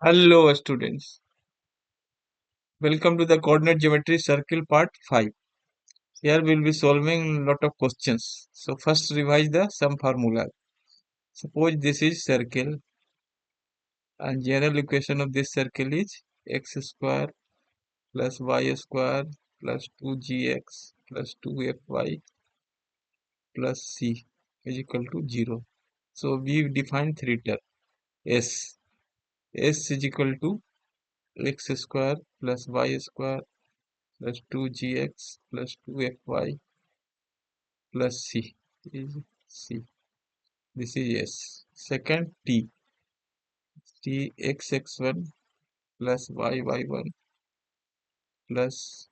Hello students, welcome to the coordinate geometry circle part 5. Here we will be solving lot of questions. So first revise the sum formula. Suppose this is circle and general equation of this circle is x square plus y square plus 2gx plus 2fy plus c is equal to 0. So we define three terms. S. S is equal to x square plus y square plus 2gx plus 2fy plus C is C. This is S. Second T. T x1 plus y1 plus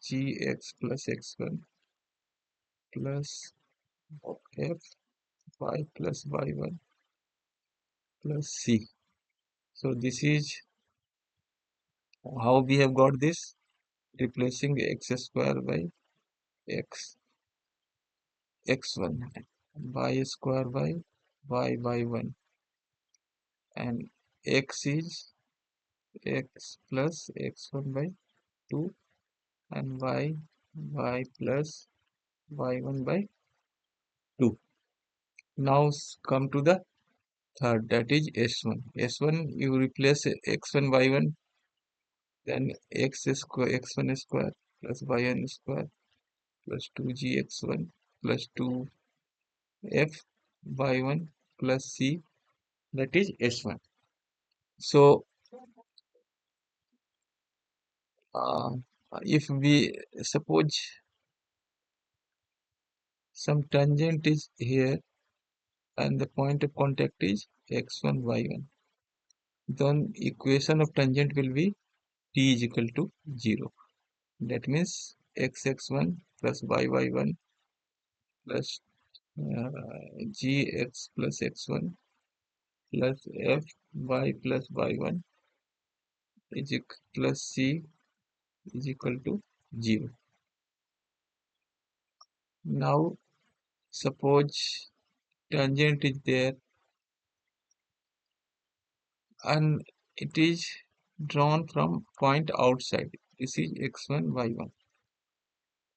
gx plus x1 plus f y plus y1 plus C. So this is how we have got this, replacing x square by x x1, y square by y1, and x is x plus x1 by 2 and y plus y1 by 2. Now come to the third, that is s1. S1 you replace x1 y1, then x square x1 square plus y1 square plus 2gx1 plus 2f y1 plus c, that is s1. So uh, if we suppose some tangent is here and the point of contact is x1 y1, then equation of tangent will be t is equal to 0. That means x1 plus y1 plus gx plus x1 plus fy plus y1 plus c is equal to 0. Now suppose tangent is there and it is drawn from point outside. This is x1 y1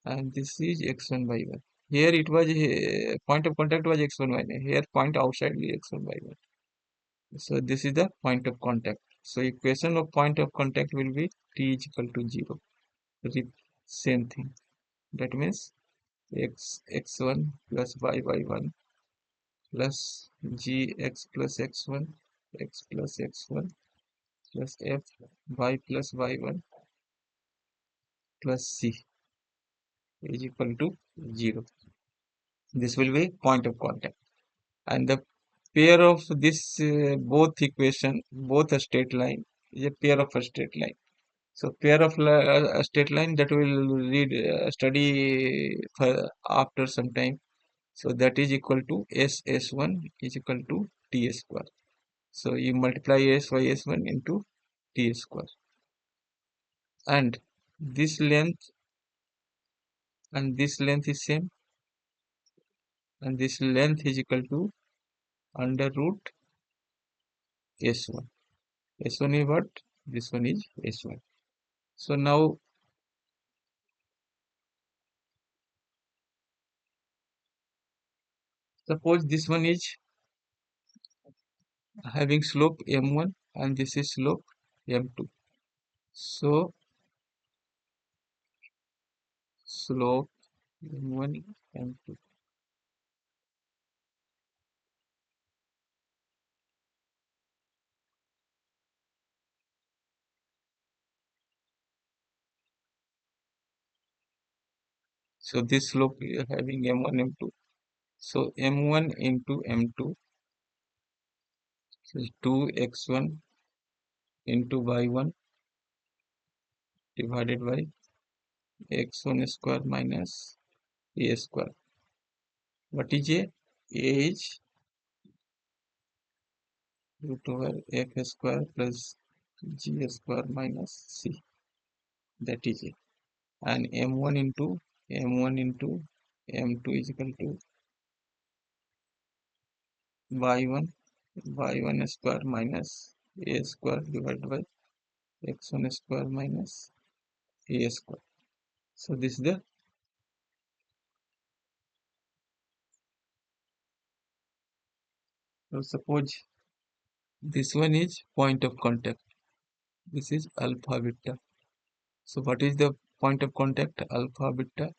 and this is x1 y1. Here it was point of contact was x1 y1. Here point outside is x1 y1. So this is the point of contact. So equation of point of contact will be t is equal to 0. Same thing. That means x1 plus y1 plus gx plus x1 x plus x1 plus f y plus y1 plus c is equal to 0. This will be point of contact. And the pair of this both equation, both a straight line, is a pair of a straight line. So pair of a straight line that will read study for after some time. So that is equal to S1 is equal to T square. So you multiply S by S1 into T square. And this length and this length is same. And this length is equal to under root S1. S1 is what? This one is S1. So now suppose this one is having slope m1 and this is slope m2. So slope m1 m2. So this slope we are having m1 m2. So m1 into m2 is 2x1 into y1 divided by x1 square minus a square. What is a? A is root over f square plus g square minus c. That is it. And m1 into m2 is equal to y1 square minus a square divided by x1 square minus a square. So this is the, so suppose this one is point of contact. This is alpha beta. So what is the point of contact? Alpha beta.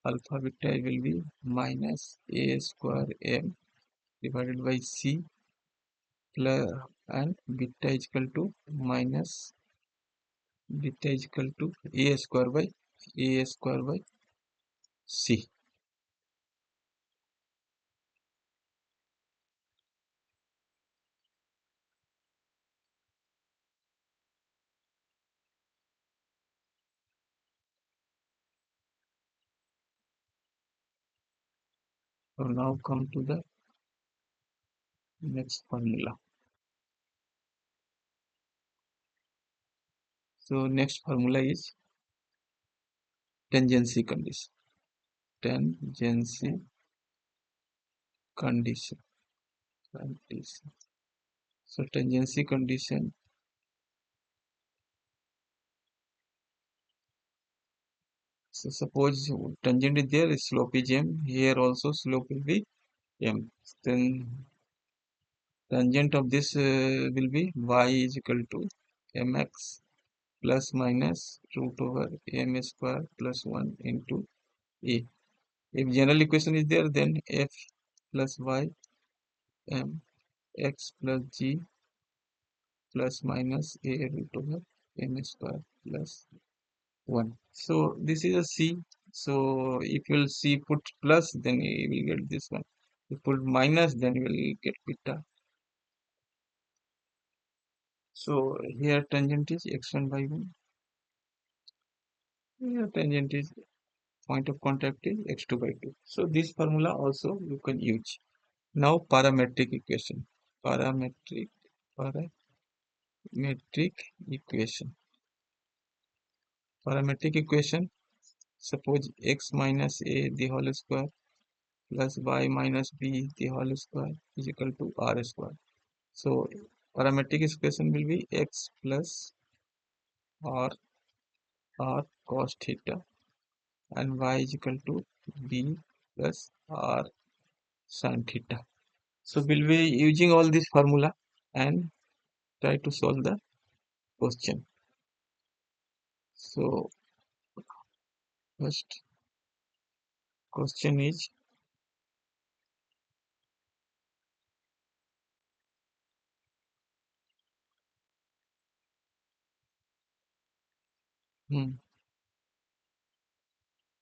Alpha beta will be minus a square m divided by c plus, and beta is equal to minus, beta is equal to a square by c. So now come to the next formula. So next formula is tangency condition. Tangency condition. Condition. So tangency condition. So suppose tangent is there, slope is m. Here also slope will be m. Then tangent of this will be y is equal to mx plus minus root over m square plus 1 into a. If general equation is there, then f plus y m x plus g plus minus a root over m square plus 1. So this is a c. So if you'll see put plus, then you will get this one. If put minus, then you will get beta. So here tangent is x1 by 1. Here tangent is point of contact is x2 by 2. So this formula also you can use. Now parametric equation. Parametric parametric equation. Parametric equation. Suppose x minus a the whole square plus y minus b the whole square is equal to r square. So parametric equation will be x plus r cos theta and y is equal to b plus r sin theta. So we'll be using all this formula and try to solve the question. So first question is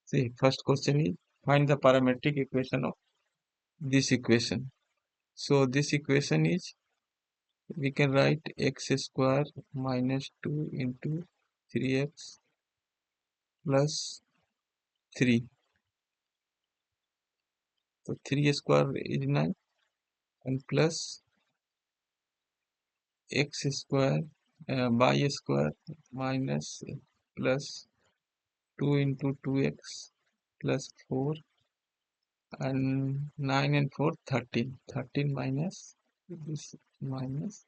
see, first question is find the parametric equation of this equation. So this equation is, we can write x square minus 2 into 3x plus 3. So 3 square is 9 and plus x square y square minus plus 2 into 2x plus 4 and 9 and 4 13. 13 minus this minus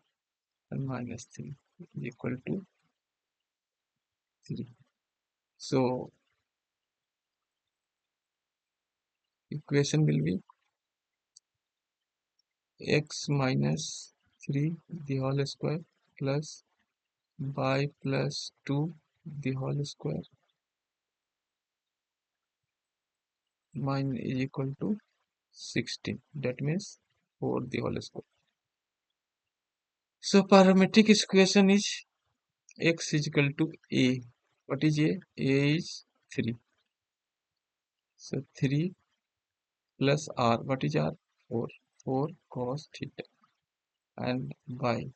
and minus 3 is equal to 3. So equation will be x minus 3 the whole square plus y plus 2 the whole square mine is equal to 16. That means 4 the whole square. So parametric equation is x is equal to a. What is a? A is 3. So 3 plus r. What is r? 4. 4 cos theta. And y.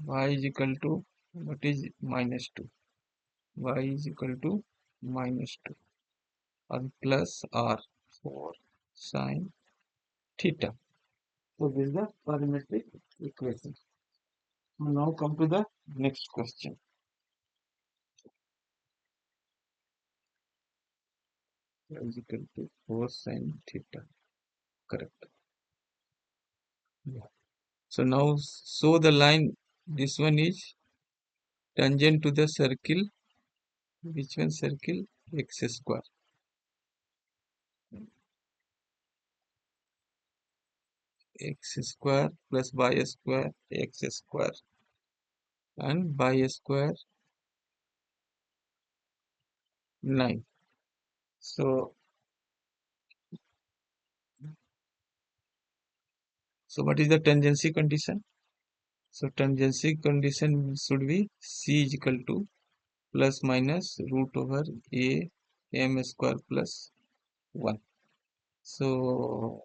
Y is equal to, what is minus 2? Y is equal to minus 2. And plus r. 4 sine theta. So this is the parametric equation. Now come to the next question. Is equal to 4 sine theta. Correct. Yeah. So now show the line This one is tangent to the circle. Which one circle? X square. X square plus y square, x square, and y square 9. So, what is the tangency condition? So tangency condition should be c is equal to plus minus root over a m square plus 1. So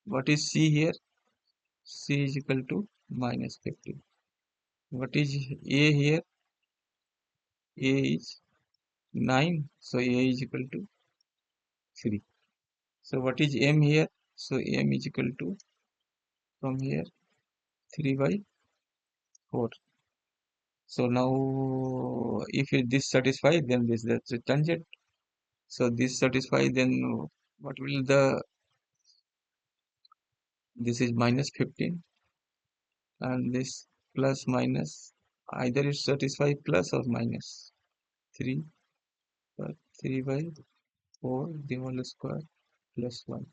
what is c here? C is equal to minus 15. What is a here? A is 9. So a is equal to 3. So what is m here? So m is equal to, from here, 3 by 4. So now if this satisfies, then that's a tangent. So this satisfies, then what will this is minus 15, and this plus minus, either it satisfies plus or minus 3, 3 by 4 the whole square plus 1.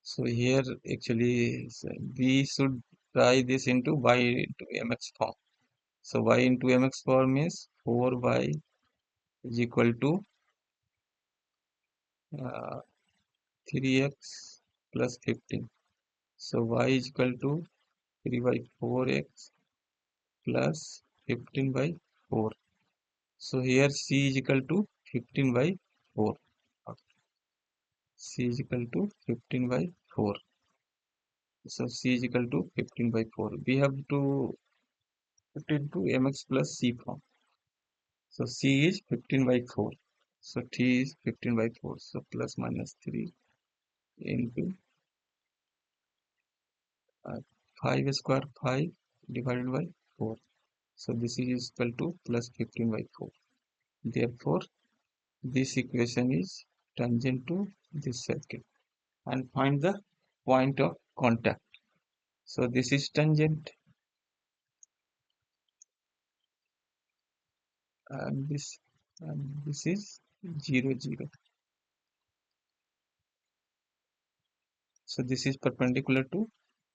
So here actually we should try this into y into mx form. So y into mx form is 4y is equal to 3x plus 15. So y is equal to 3 by 4x plus 15 by 4. So here c is equal to 15 by 4. C is equal to 15 by 4. So c is equal to 15 by 4. We have to put into mx plus c form. So c is 15 by 4. So t is 15 by 4. So plus minus 3 into 5 square 5 divided by 4. So this is equal to plus 15 by 4. Therefore, this equation is tangent to this circle. And find the point of contact. So this is tangent, and this is 0 0. So this is perpendicular to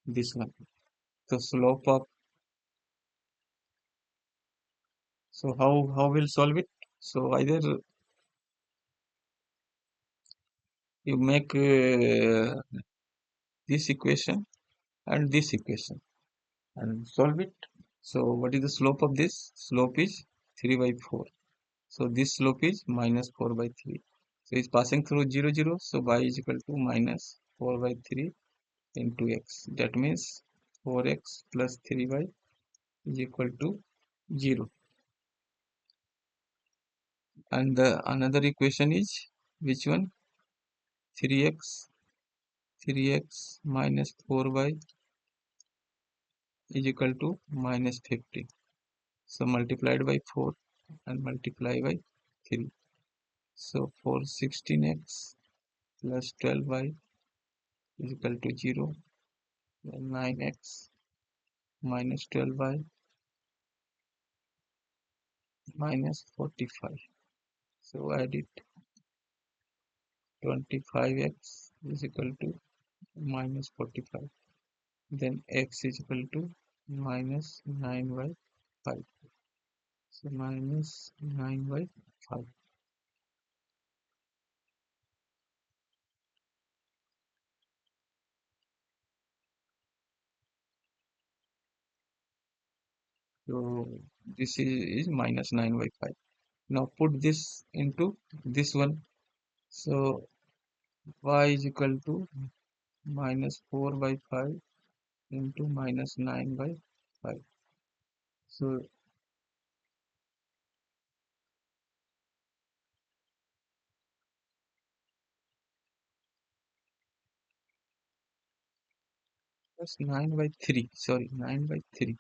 this one. So slope of, so how will solve it? So either you make this equation and this equation and solve it. So what is the slope of this? Slope is 3 by 4. So this slope is minus 4 by 3. So it's passing through 0 0. So y is equal to minus 4 by 3 into x. That means 4x plus 3y is equal to 0. And the another equation is which one? 3x minus 4y is equal to minus 50. So multiplied by 4 and multiply by 3. So 416x plus 12y is equal to 0. Then 9x minus 12y minus 45. So add it. 25x is equal to minus 45. Then x is equal to minus 9 by 5. So minus 9 by 5. So this is minus 9 by 5. Now put this into this one. So y is equal to minus 4 by 5 into minus 9 by 5. So that's 9 by 3. Sorry, 9 by 3.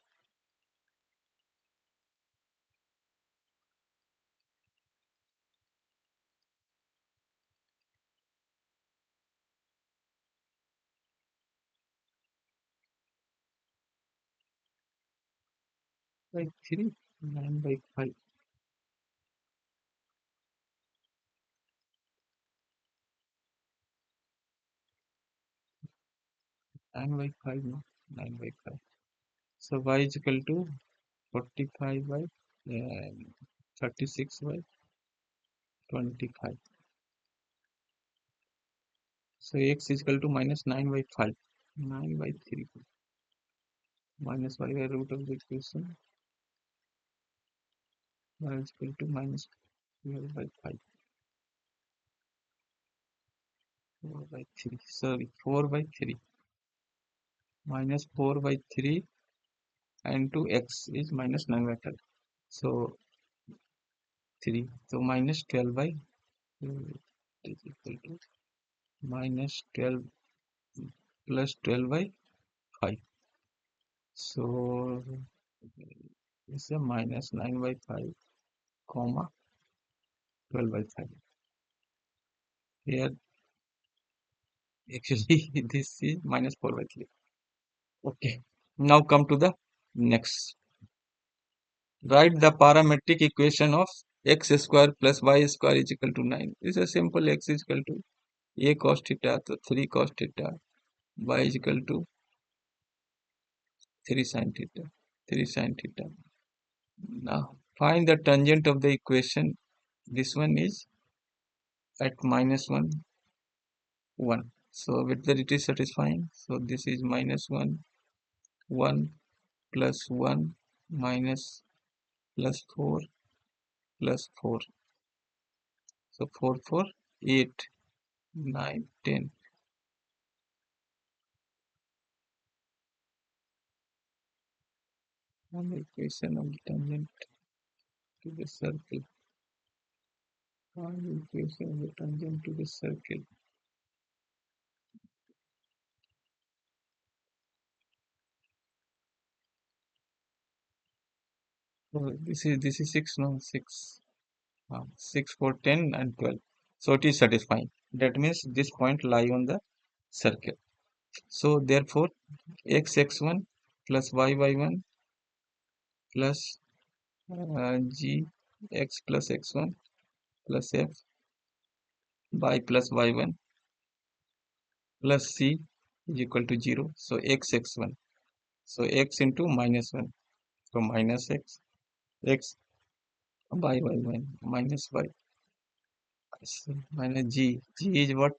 by 3, 9 by 5. 9 by 5, no? 9 by 5. So y is equal to 45 by 36 by 25. So x is equal to minus 9 by 5. 9 by 3 minus y by root of the equation. Y is equal to minus 12 by 5. 4 by 3. Sorry, 4 by 3. Minus 4 by 3 and 2x is minus 9 by 5. So 3. So minus 12 by is equal to minus 12 plus 12 by 5. So it's a minus 9 by 5 comma 12 by 5. Here actually this is minus 4 by 3. Okay. Now come to the next. Write the parametric equation of x square plus y square is equal to 9. This is a simple. X is equal to a cos theta, so 3 cos theta, y is equal to 3 sin theta, 3 sin theta. Now find the tangent of the equation. This one is at minus 1, 1. So whether it is satisfying. So this is minus 1, 1 plus 1 minus plus 4 plus 4. So 4, 4, 8, 9, 10. And the equation of the tangent to the circle. Find the equation of the tangent to the circle. So this is 6, no, 6. 6 for 10 and 12. So it is satisfying. That means this point lie on the circle. So therefore x1 plus y1 plus g x plus x1 plus f y plus y1 plus c is equal to 0. So x1. So x into minus 1. So minus x by y1 minus y. So minus g is what?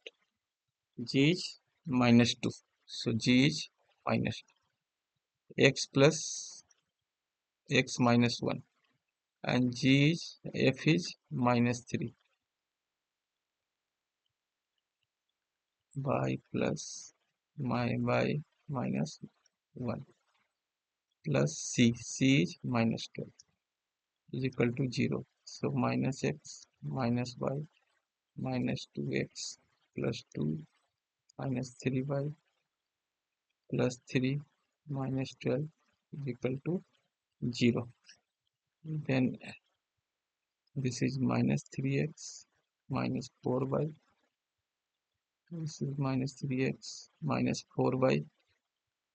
G is minus 2. So g is minus x plus x minus 1 and g is f is minus 3 by plus by minus 1 plus c is minus 12 is equal to 0. So minus x minus y minus 2x plus 2 minus 3y plus 3 minus 12 is equal to 0. Then this is minus 3x minus 4y. This is minus 3x minus 4y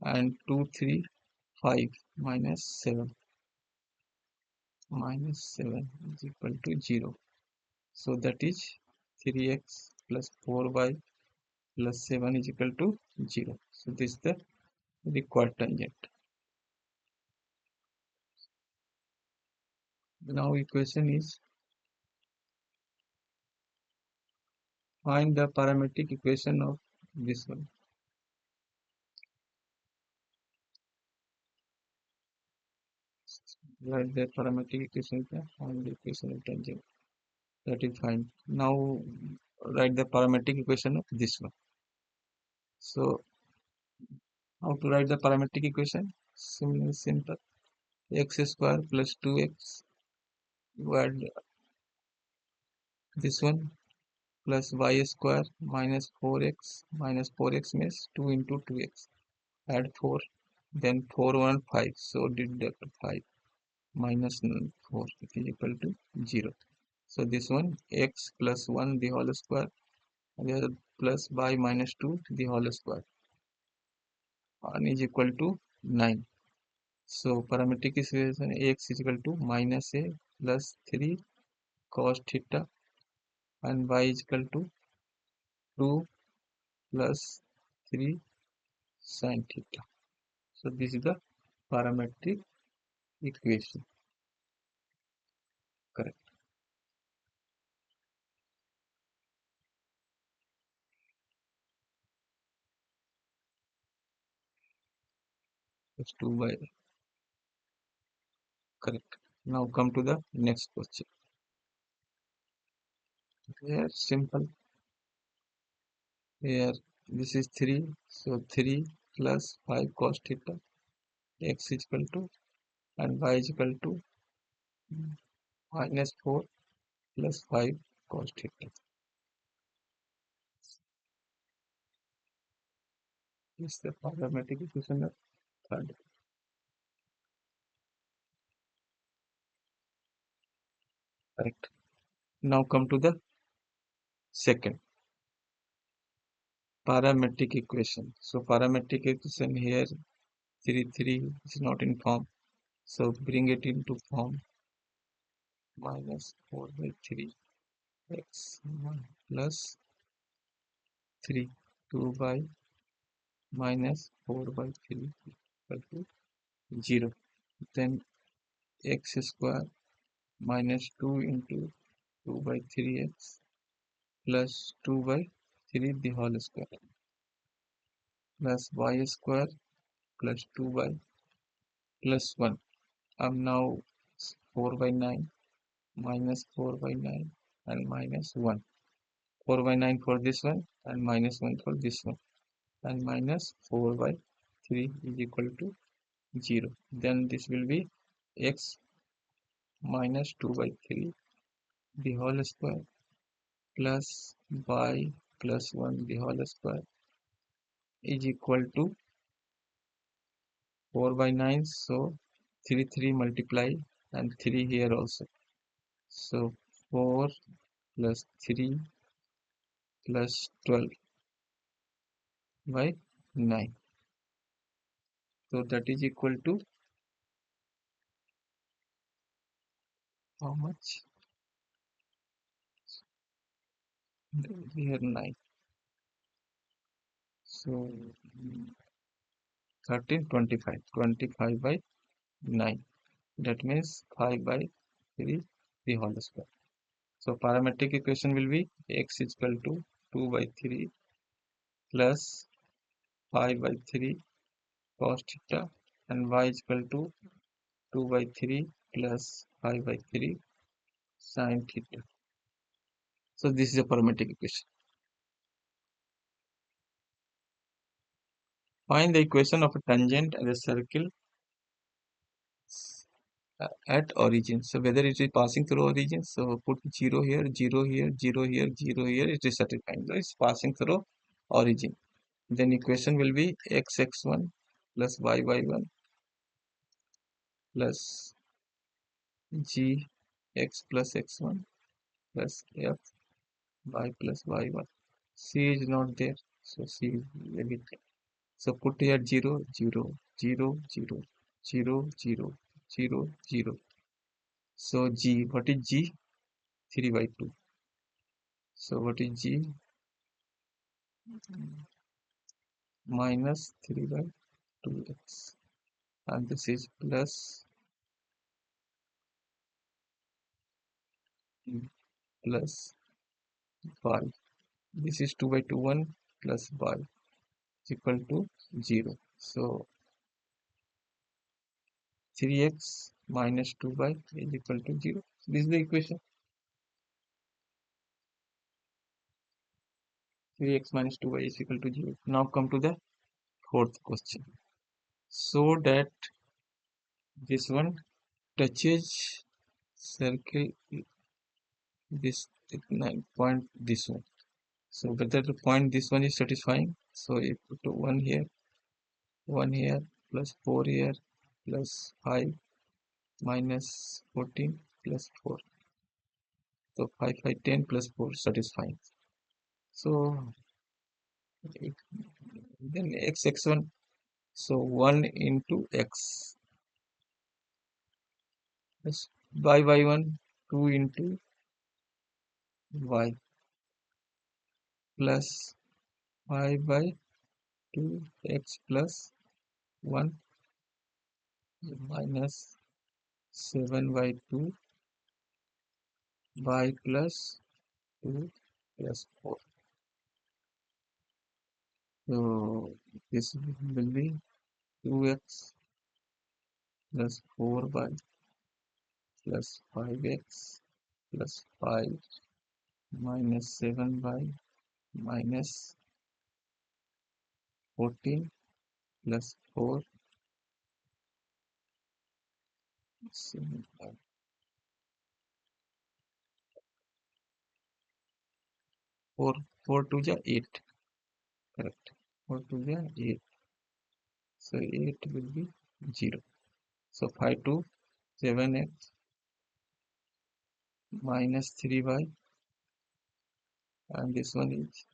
and 2, 3, 5 minus 7 is equal to 0. So that is 3x plus 4y plus 7 is equal to 0. So this is the required tangent. Now equation is find the parametric equation of this one. Write the parametric equation and the equation of tangent. That is fine. Now write the parametric equation of this one. So how to write the parametric equation? Simple. X square plus 2x. You add this one plus y square minus 4x means 2 into 2x. Add 4. Then 4, 1, 5. So deduct 5 minus 4 is equal to 0. So this one x plus 1 the whole square and the other plus y minus 2 the whole square and is equal to 9. So parametric equation x is equal to minus a plus 3 cos theta and y is equal to 2 plus 3 sin theta. So this is the parametric equation. Correct. It's 2 by. Correct. Now come to the next question. Here simple. Here this is 3. So 3 plus 5 cos theta x is equal to and y is equal to minus 4 plus 5 cos theta. This is the parametric equation of third. Correct. Now come to the second parametric equation. So parametric equation here 3 is not in form. So bring it into form. Minus 4 by 3 x plus 3 2 by minus 4 by 3 equal to 0. Then x square minus 2 into 2 by 3x plus 2 by 3 the whole square plus y square plus 2 by plus 1. Now 4 by 9 minus 4 by 9 and minus 1. 4 by 9 for this one and minus 1 for this one. And minus 4 by 3 is equal to 0. Then this will be x minus 2 by 3 the whole square plus y plus 1 the whole square is equal to 4 by 9. So 3 multiply and 3 here also. So 4 plus 3 plus 12 by 9. So that is equal to how much? Here 9. So 13, 25. 25 by 9. That means 5 by 3 the whole square. So parametric equation will be x is equal to 2 by 3 plus 5 by 3 cos theta and y is equal to 2 by 3 plus 5 by 3 sin theta. So this is a parametric equation. Find the equation of a tangent and a circle at origin. So whether it is passing through origin, so put 0 here, 0 here, 0 here, 0 here, it is satisfying. So it's passing through origin. Then equation will be x1 plus y1 plus g x plus x1 plus f y plus y1. C is not there, so C is leave it. So put here 0, 0, 0, 0, 0, 0, 0, 0. So G, what is G? 3 by 2. So what is G? Minus 3 by 2x. And this is plus plus 5. This is 2 by 2, 1 plus y is equal to 0. So 3x minus 2y is equal to 0. This is the equation. 3x minus 2y is equal to 0. Now come to the fourth question. So that this one touches circle this point this one. So whether the point this one is satisfying. So you put 1 here, 1 here, plus 4 here, plus 5, minus 14, plus 4. So 5, 5, 10, plus 4 satisfying. So then x1. So 1 into x. plus by y1 2 into y plus 5 by 2 x plus 1 minus 7 by 2 y plus 2 plus 4. So this will be 2x plus 4y plus 5x plus 5 minus 7y minus 14 plus 4 7, 4 4 to the 8, correct, 4 to the 8, so 8 will be 0. So 5 to 7x minus 3y, and this one is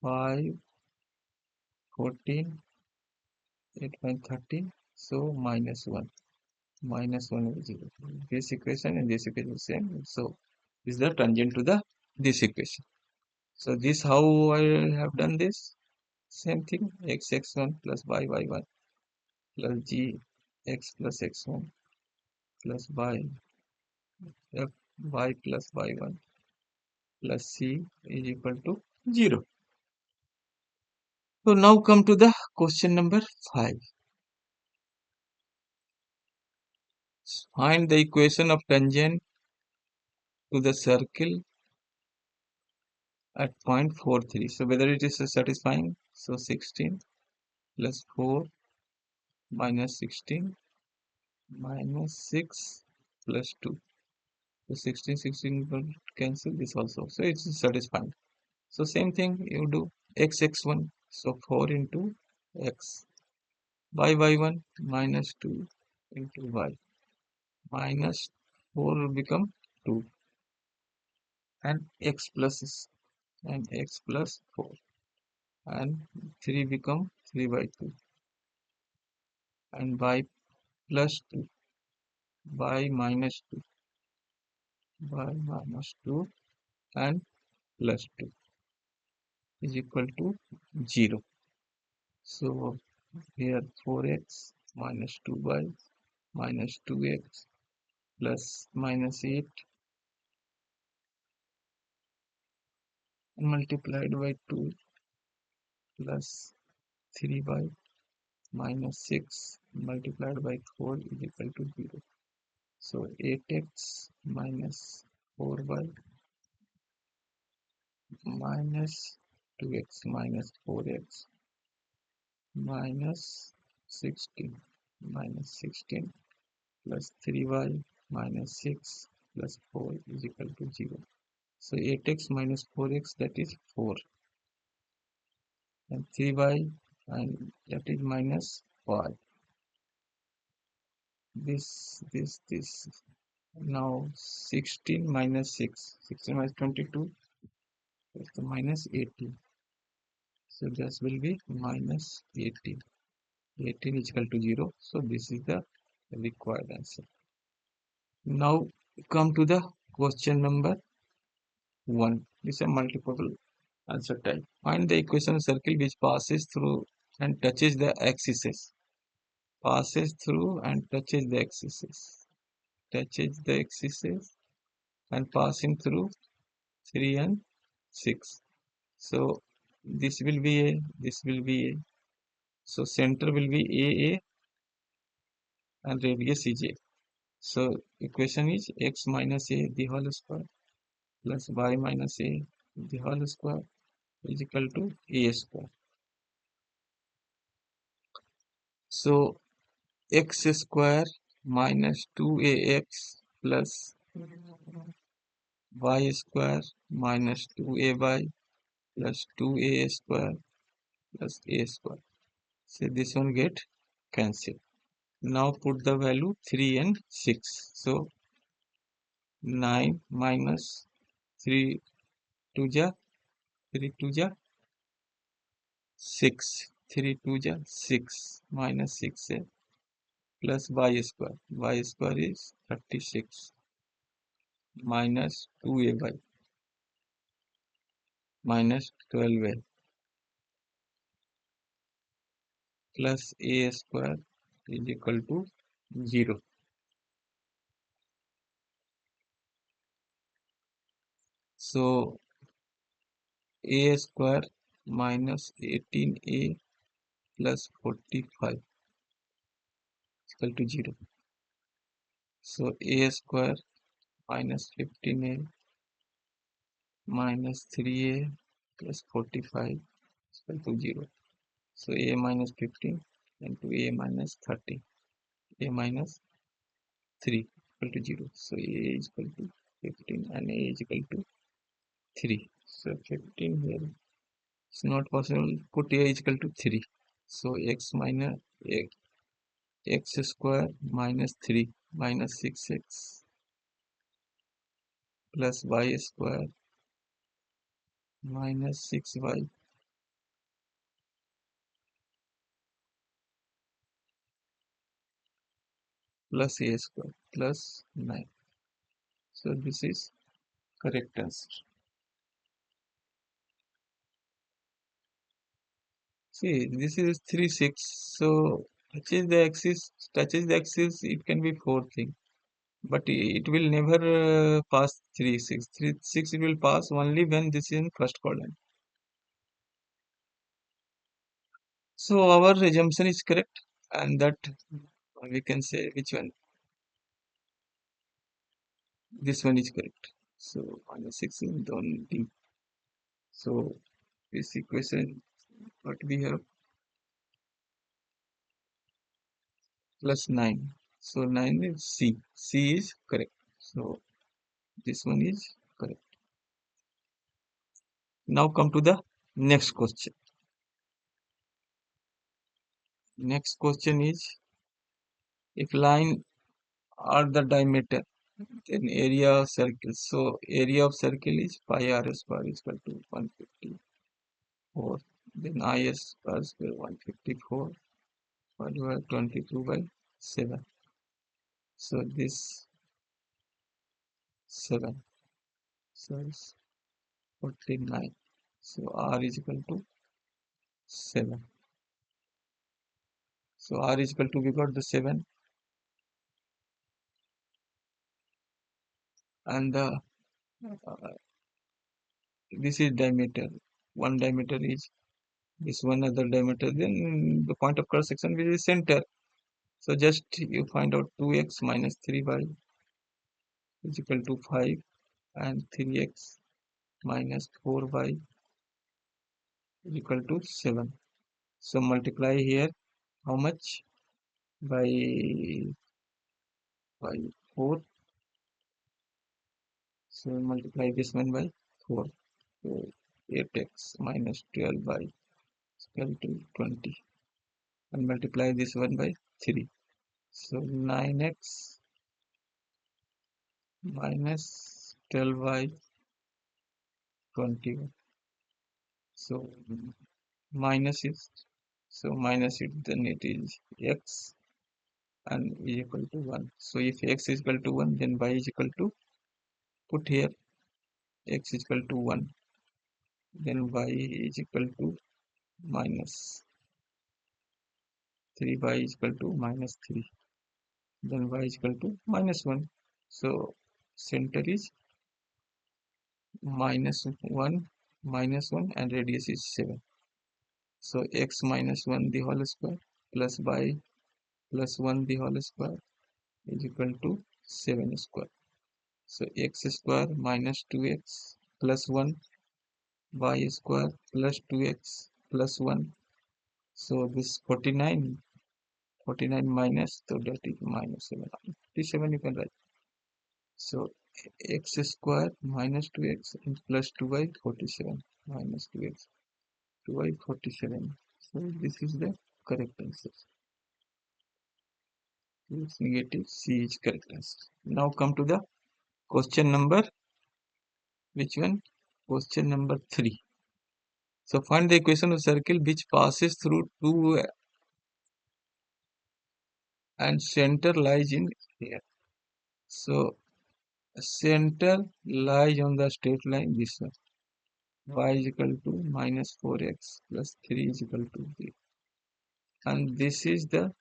5 14 8 by 13, so minus 1 is 0. This equation and this equation is same, so this is the tangent to the this equation. So this how I have done this. Same thing, x1 plus y1 plus g x plus x1 plus y f y plus y1 plus c is equal to 0. So now come to the question number 5. Find the equation of tangent to the circle at point 43. So whether it is satisfying. So 16 plus 4 minus 16 minus 6 plus 2. So 16 will cancel this also. So it's satisfying. So same thing you do x1. So 4 into x. Y1 minus 2 into y. Minus 4 will become 2. And x plus and x plus 4. And 3 become 3 by 2. And y plus 2. Y minus 2. Y minus 2 and plus 2 is equal to 0. So here 4x minus 2y minus 2x plus minus 8 multiplied by 2 plus 3y minus 6 multiplied by 4 is equal to 0. So 8x minus 4y minus 2x minus 4x minus 16 plus 3y minus 6 plus 4 is equal to 0. So 8x minus 4x, that is 4, and 3y, and that is minus 5. This. Now 16 minus 6, 16 minus 22, that's the minus 18. So this will be minus 18. 18 is equal to 0. So this is the required answer. Now come to the question number 1. This is a multiple answer type. Find the equation of circle which passes through and touches the axes. Passes through and touches the axes. Touches the axes and passing through 3 and 6. So this will be a, this will be a. So center will be a and radius is a. So equation is x minus a the whole square plus y minus a the whole square is equal to a square. So x square minus 2ax plus y square minus 2ay plus 2a square plus a square. So this one get cancelled. Now put the value 3 and 6. So 9 minus 3 to the 3 to the 6. 3 to the 6 minus 6 plus y square. Y square is 36 minus 2ay minus 12a plus a square is equal to 0. So a square minus 18a plus 45 is equal to 0. So a square minus 15a minus 3a plus 45 is equal to 0. So a minus 15 into a minus 30, a minus 3 equal to 0. So a is equal to 15 and a is equal to 3. So 15 here it's not possible. Put a is equal to 3. So x minus x square minus 3 minus 6x plus y square minus 6y plus a square plus 9. So this is correct answer. See, this is 3 6. So touches the axis, it can be 4 thing. But it will never pass 3 6. 3 6 it will pass only when this is in first column. So our assumption is correct, and that we can say which one. This one is correct. So minus 6 in on D. So this equation what we have plus 9. So 9 is C. C is correct. So this one is correct. Now come to the next question. Next question is, if line are the diameter, then area of circle. So area of circle is pi r square is equal to 154. Then I square is 154 divided 22 by 7. So this 7. So it's 49. So r is equal to 7. So r is equal to, we got the 7, and this is diameter. One diameter is this, one other diameter. Then the point of cross section which is center. So just you find out 2x minus 3y is equal to 5 and 3x minus 4y is equal to 7. So multiply here how much? By 4. So multiply this one by 4. So 8x minus 12y is equal to 20. And multiply this one by 3. So 9x minus 12y 21. So minus it. So minus it, then it is x and is equal to 1. So if x is equal to 1, then y is equal to, put here x is equal to 1. Then y is equal to minus 3, y is equal to minus 3. Then y is equal to minus 1. So center is -1 and radius is 7. So x minus 1 the whole square plus y plus 1 the whole square is equal to 7 square. So x square minus 2x plus 1 y square plus 2x plus 1. So this 49 minus, so that is minus 7. 57 you can write. So x square minus 2x and plus 2y 47 minus 2x 2y 47. So this is the correct answer. It's negative, C is correct answer. Now come to the question number, which one? Question number 3. So find the equation of circle which passes through two and center lies in here. So center lies on the straight line this one. Y is equal to minus 4x plus 3 is equal to 3. And this is the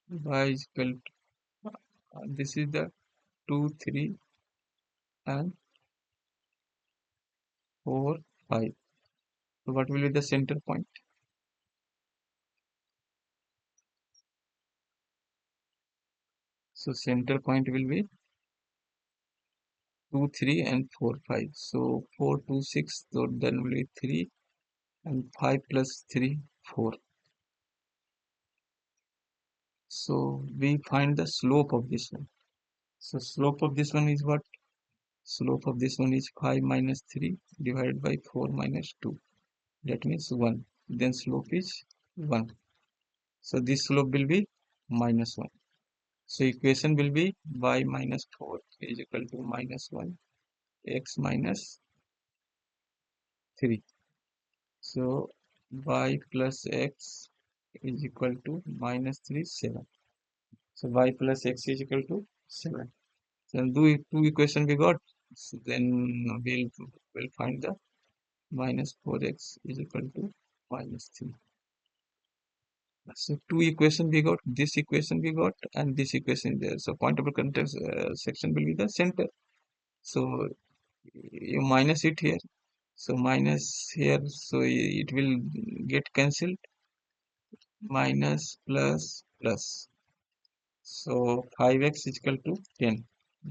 y is equal to, this is the 2, 3 and 4, 5. So what will be the center point? So center point will be 2, 3 and 4, 5. So 4, 2, 6. So then will be 3 and 5 plus 3, 4. So we find the slope of this one. So slope of this one is what? Slope of this one is 5 minus 3 divided by 4 minus 2. That means 1. Then slope is 1. So this slope will be minus 1. So equation will be y minus 4 is equal to minus 1 x minus 3. So y plus x is equal to minus 3, 7. So y plus x is equal to 7. Then two equation we got. So then we'll find the minus 4x is equal to minus 3. So two equation we got, this equation we got, and this equation there. So pointable context section will be the center. So you minus it here. So minus here, so it will get cancelled. Minus plus plus. So 5x is equal to 10.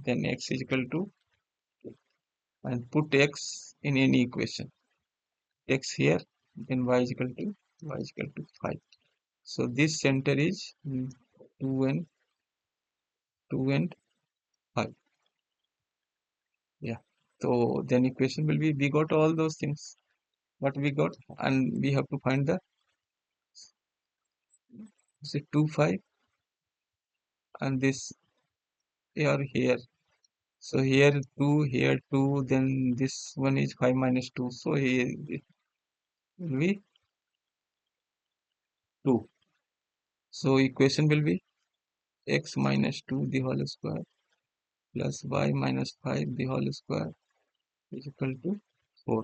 Then x is equal to 2. And put x in any equation. X here, then y is equal to 5. So this center is 2 and 2 and 5. Yeah. So then equation will be, we got all those things what we got, and we have to find the, say, 2, 5, and this here. So here 2, here 2, then this one is 5 minus 2. So here it will be 2. So equation will be x minus 2 the whole square plus y minus 5 the whole square is equal to 4.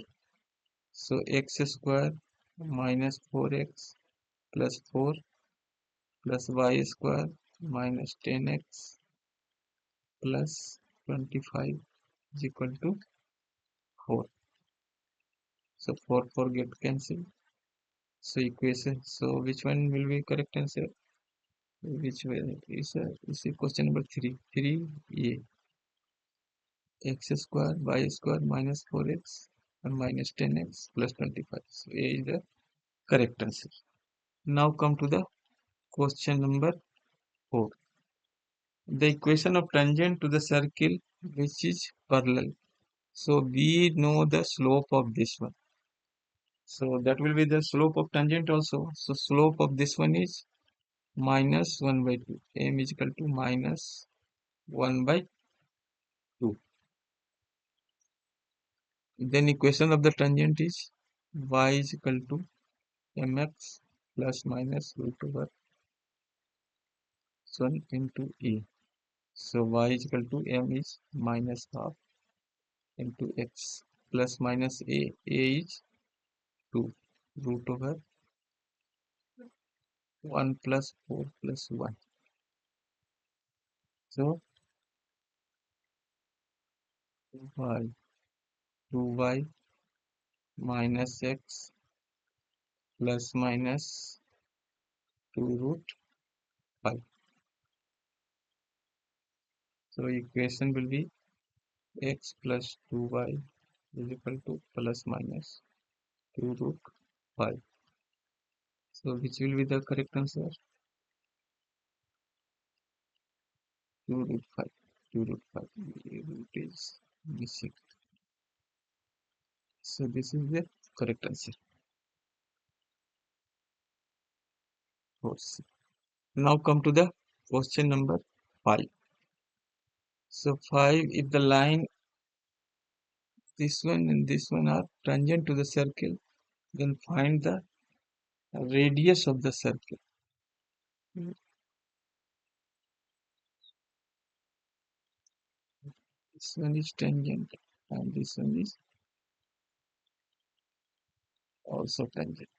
So x square minus 4x plus 4 plus y square minus 10x plus 25 is equal to 4. So 4, 4 get cancelled. So equation, so which one will be correct answer? Which way is question number 3. 3a. X square y square minus 4x and minus 10x plus 25. So a is the correct answer. Now come to the question number 4. The equation of tangent to the circle which is parallel. So we know the slope of this one. So that will be the slope of tangent also. So slope of this one is minus 1 by 2. M is equal to minus 1 by 2. Then equation of the tangent is y is equal to mx plus minus root over 1 into e. So y is equal to m is minus half into x plus minus a. A is 2 root over 1 plus 4 plus 1. So y 2y minus x plus minus 2 root 5. So equation will be x plus 2y is equal to plus minus 2 root 5. So which will be the correct answer? 2 root 5. 2 root 5. Root is missing. So this is the correct answer. Now come to the question number 5. So 5, if the line this one and this one are tangent to the circle, then find the radius of the circle. This one is tangent and this one is also tangent.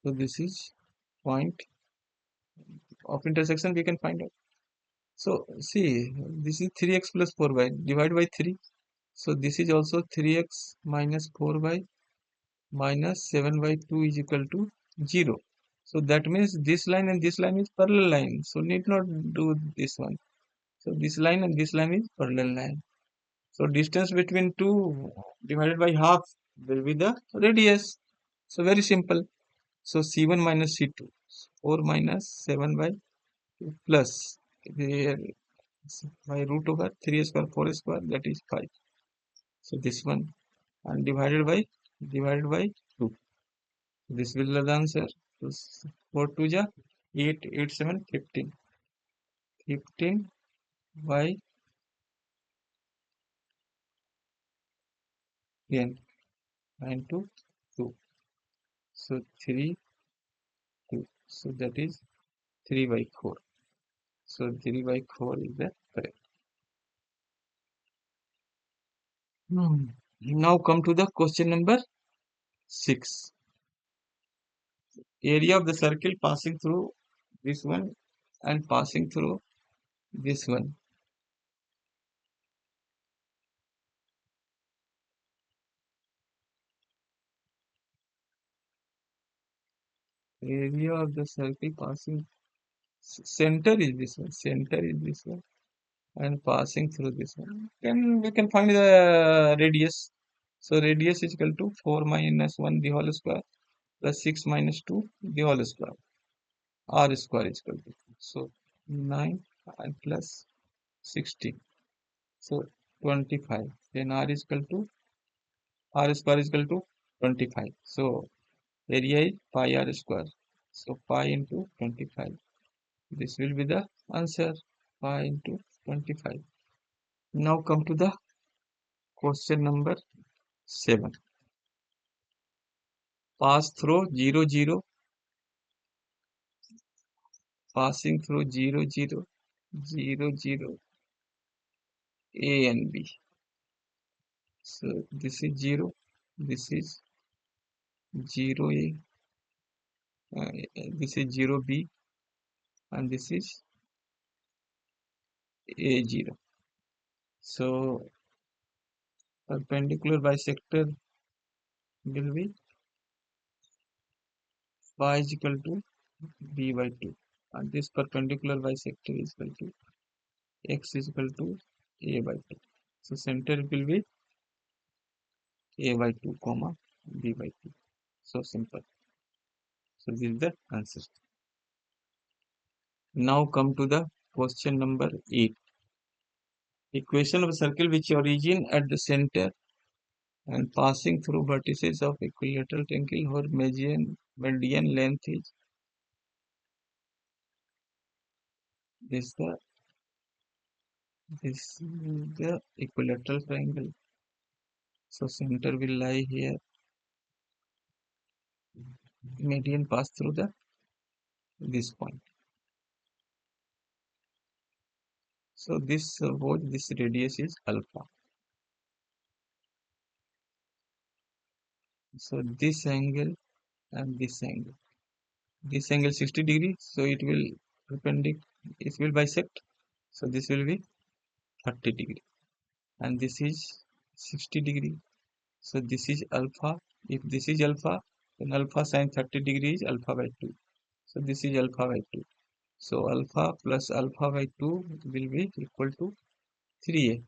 So this is point of intersection we can find out. So see, this is 3x plus 4y divided by 3. So this is also 3x minus 4y minus 7 by 2 is equal to 0. So that means this line and this line is parallel line. So need not do this one. So this line and this line is parallel line. So distance between two divided by half will be the radius. So very simple. So C1 minus C2. 4 minus 7 by 2 plus here by root over 3 square 4 square, that is 5. So this one and divided by 2. This will be the answer. So 4 2 ja 8 8 7 15. 15 by 10 into 2. So 3 2. So that is 3 by 4. So 3 by 4 is the correct. Now come to the question number 6. Area of the circle passing through this one and passing through this one. Area of the circle passing, center is this one, center is this one, and passing through this one. Then we can find the radius. So radius is equal to 4 minus 1 the whole square plus 6 minus 2 the whole square. R square is equal to, so 9 and plus 16. So 25. Then R is equal to, R square is equal to 25. So area is pi R square. So pi into 25. This will be the answer, pi into 25. Now come to the question number 7. Pass through 0 0, passing through 0 0, 0 0, A and B. So this is 0, this is 0 A, this is 0 B, and this is A 0. So perpendicular bisector will be y is equal to b by 2, and this perpendicular bisector is equal to x is equal to a by 2. So center will be a by 2 comma b by 2. So simple. So this is the answer. Now come to the question number 8. Equation of a circle which origin at the center and passing through vertices of equilateral triangle or median length is this is the equilateral triangle. So center will lie here. Median pass through this point. So this this radius is alpha. So this angle and this angle. This angle 60 degree. So it will perpendicular. It will bisect. So this will be 30 degree. And this is 60 degree. So this is alpha. If this is alpha, then alpha sine 30 degree is alpha by 2. So this is alpha by 2. So alpha plus alpha by 2 will be equal to 3a.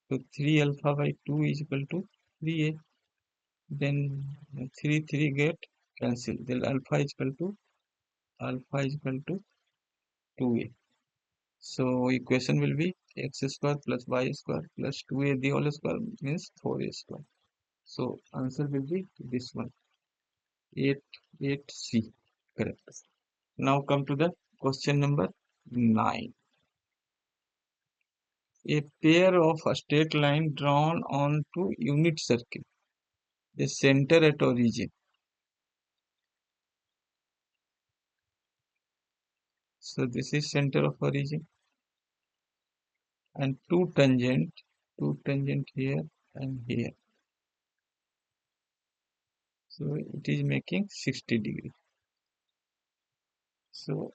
So 3 alpha by 2 is equal to 3a. Then 3 3 get cancel. Then alpha is equal to 2a. So equation will be x square plus y square plus 2a the whole square means 4a square. So answer will be this one, 8 8C, correct. Now come to the question number 9. A pair of a straight line drawn onto unit circle. The center at origin. So this is center of origin, and two tangent here and here. So it is making 60 degree. So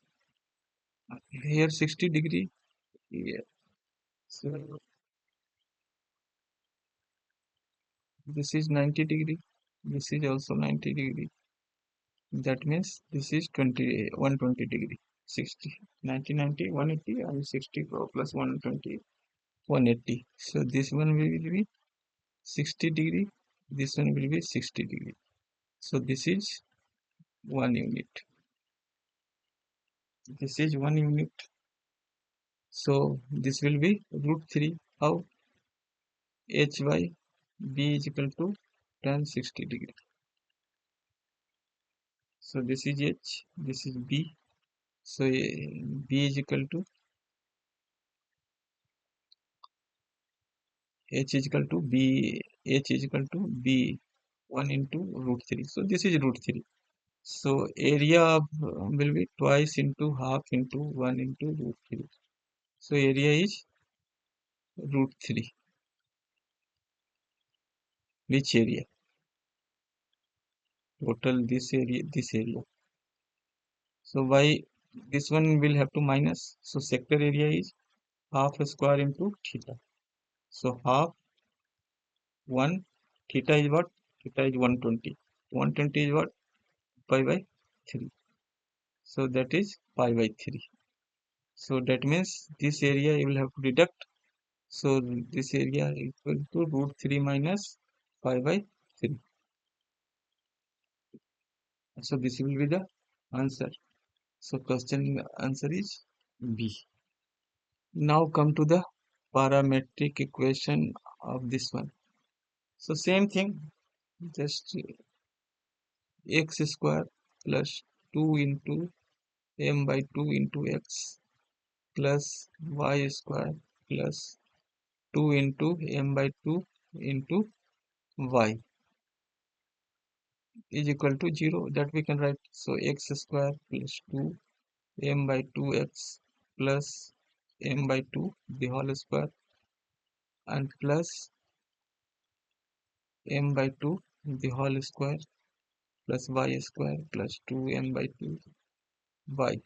here 60 degree here. So this is 90 degree. This is also 90 degree. That means this is 120 degree. 60, 90, 90, 180 and 60 plus 120, 180. So this one will be 60 degree. This one will be 60 degree. So this is 1 unit. This is 1 unit. So this will be root 3. How? H by B is equal to tan 60 degree. So this is H, this is B. So B is equal to H is equal to B, H is equal to B 1 into root 3. So this is root 3. So area of, will be twice into half into 1 into root 3. So area is root 3. Which area? Total this area, this area. So why this one will have to minus? So sector area is half square into theta. So half 1 theta is what? Theta is 120. 120 is what? Pi by 3. So that is pi by 3. So that means this area you will have to deduct. So this area equal to root 3 minus pi by 3. So this will be the answer. So question answer is B. Now come to the parametric equation of this one. So same thing, just x square plus 2 into m by 2 into x plus y square plus 2 into m by 2 into y is equal to 0. That we can write. So x square plus 2 m by 2x plus m by 2 the whole square and plus m by 2 the whole square plus y square plus 2m by 2 y.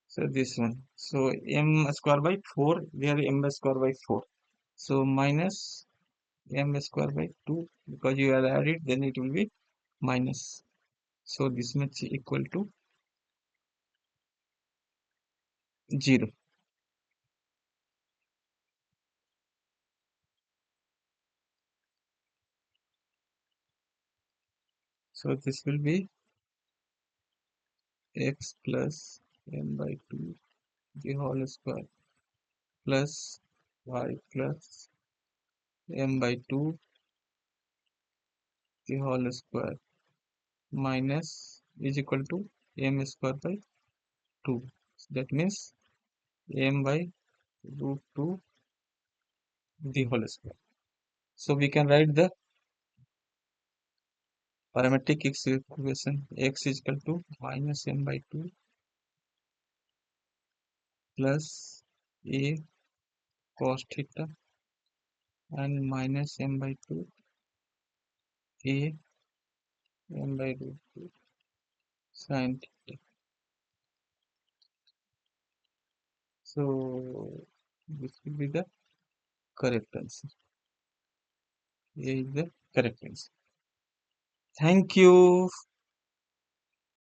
So this one. So m square by 4, where m square by 4. So minus m square by 2, because you have added, then it will be minus. So this much equal to 0. So this will be x plus m by 2 the whole square plus y plus m by 2 the whole square minus is equal to m square by 2. That means m by root 2 the whole square. So we can write the parametric equation. X is equal to minus m by 2 plus a cos theta and minus m by 2 a m by root 2 sin theta. So this will be the correct answer. A is the correct answer. Thank you.